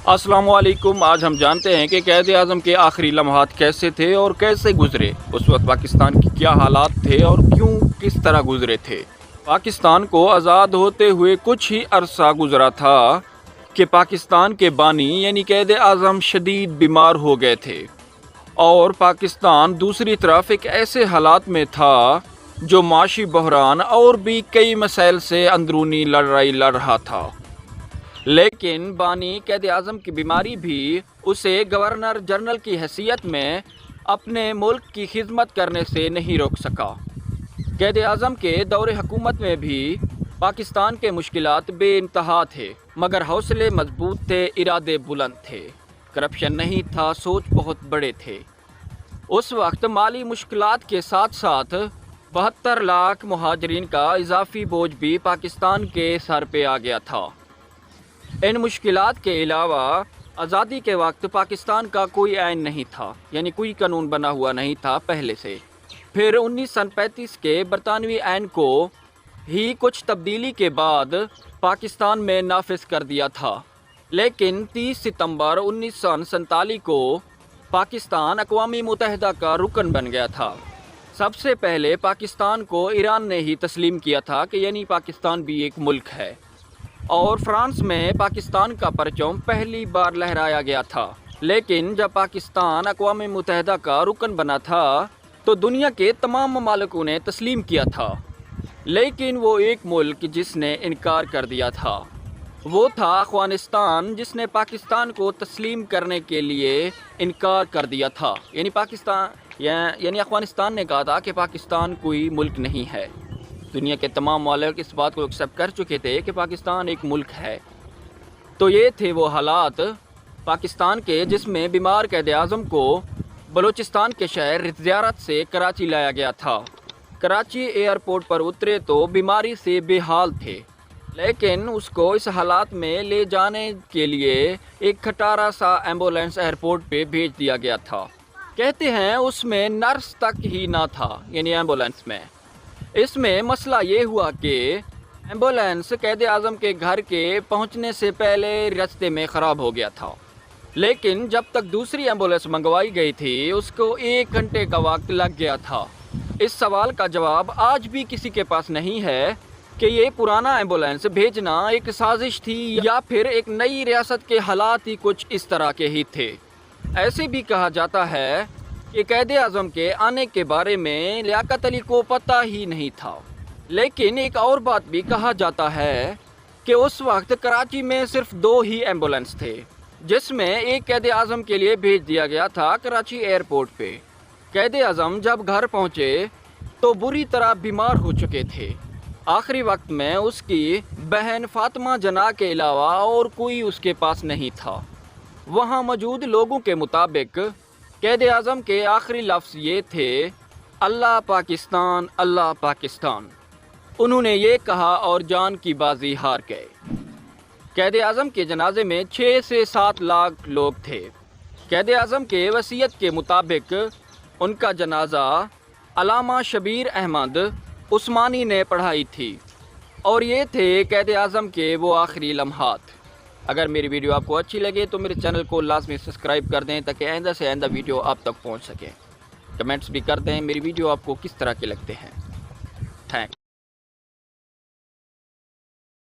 अस्सलाम वालेकुम। आज हम जानते हैं कि क़ायद आज़म के आखिरी लम्हात कैसे थे और कैसे गुज़रे। उस वक्त पाकिस्तान की क्या हालात थे और क्यों किस तरह गुज़रे थे। पाकिस्तान को आज़ाद होते हुए कुछ ही अरसा गुज़रा था कि पाकिस्तान के बानी यानी क़ायद आज़म शदीद बीमार हो गए थे और पाकिस्तान दूसरी तरफ एक ऐसे हालात में था जो माशी बहरान और भी कई मसाइल से अंदरूनी लड़ाई लड़ रहा था। लेकिन बानी क़ायद आज़म की बीमारी भी उसे गवर्नर जनरल की हैसियत में अपने मुल्क की खिदमत करने से नहीं रोक सका। क़ायद आज़म के दौरे हुकूमत में भी पाकिस्तान के मुश्किलात बेइंतहा थे, मगर हौसले मजबूत थे, इरादे बुलंद थे, करप्शन नहीं था, सोच बहुत बड़े थे। उस वक्त माली मुश्किलात के साथ साथ 72 लाख मुहाजिरीन का इजाफी बोझ भी पाकिस्तान के सर पे आ गया था। इन मुश्किलात के अलावा आज़ादी के वक्त पाकिस्तान का कोई आइन नहीं था, यानी कोई कानून बना हुआ नहीं था पहले से। फिर 1935 के बरतानवी आइन को ही कुछ तब्दीली के बाद पाकिस्तान में नाफिज कर दिया था। लेकिन 30 सितंबर 1947 को पाकिस्तान अक़वामी मुत्तहिदा का रुकन बन गया था। सबसे पहले पाकिस्तान को ईरान ने ही तस्लीम किया था कि यानी पाकिस्तान भी एक मुल्क है, और फ्रांस में पाकिस्तान का परचम पहली बार लहराया गया था। लेकिन जब पाकिस्तान अक़वाम मुत्तहिदा का रुकन बना था तो दुनिया के तमाम ममालिकों ने तस्लीम किया था, लेकिन वो एक मुल्क जिसने इनकार कर दिया था वो था अफ़गानिस्तान, जिसने पाकिस्तान को तस्लीम करने के लिए इनकार कर दिया था। यानी अफ़गानिस्तान ने कहा था कि पाकिस्तान कोई मुल्क नहीं है। दुनिया के तमाम ममालिक इस बात को एक्सेप्ट कर चुके थे कि पाकिस्तान एक मुल्क है। तो ये थे वो हालात पाकिस्तान के जिसमें बीमार क़ायद आज़म को बलूचिस्तान के शहर ज़ियारत से कराची लाया गया था। कराची एयरपोर्ट पर उतरे तो बीमारी से बेहाल थे, लेकिन उसको इस हालात में ले जाने के लिए एक खटारा सा एम्बुलेंस एयरपोर्ट पे भेज दिया गया था। कहते हैं उसमें नर्स तक ही ना था, यानी एम्बुलेंस में। इसमें मसला ये हुआ कि एम्बुलेंस क़ायद आज़म के घर के पहुंचने से पहले रास्ते में ख़राब हो गया था। लेकिन जब तक दूसरी एम्बुलेंस मंगवाई गई थी उसको 1 घंटे का वक्त लग गया था। इस सवाल का जवाब आज भी किसी के पास नहीं है कि ये पुराना एम्बुलेंस भेजना एक साजिश थी या फिर एक नई रियासत के हालात ही कुछ इस तरह के ही थे। ऐसे भी कहा जाता है कि क़ायद आज़म के आने के बारे में लियाकत अली को पता ही नहीं था। लेकिन एक और बात भी कहा जाता है कि उस वक्त कराची में सिर्फ 2 ही एम्बुलेंस थे, जिसमें एक क़ायद आज़म के लिए भेज दिया गया था कराची एयरपोर्ट पे। क़ायद आज़म जब घर पहुँचे तो बुरी तरह बीमार हो चुके थे। आखिरी वक्त में उसकी बहन फ़ातिमा जना के अलावा और कोई उसके पास नहीं था। वहाँ मौजूद लोगों के मुताबिक क़ायद आज़म के आखिरी लफ्ज़ ये थे, अल्लाह पाकिस्तान, अल्लाह पाकिस्तान। उन्होंने ये कहा और जान की बाजी हार गए। क़ायद आज़म के जनाजे में 6 से 7 लाख लोग थे। क़ायद आज़म के वसीयत के मुताबिक उनका जनाजा अलामा शबीर अहमद उस्मानी ने पढ़ाई थी, और ये थे क़ायद आज़म के वो आखिरी लम्हात। अगर मेरी वीडियो आपको अच्छी लगे तो मेरे चैनल को लाजमी सब्सक्राइब कर दें ताकि आइंदा से आइंदा वीडियो आप तक पहुंच सके। कमेंट्स भी कर दें मेरी वीडियो आपको किस तरह के लगते हैं। थैंक्स।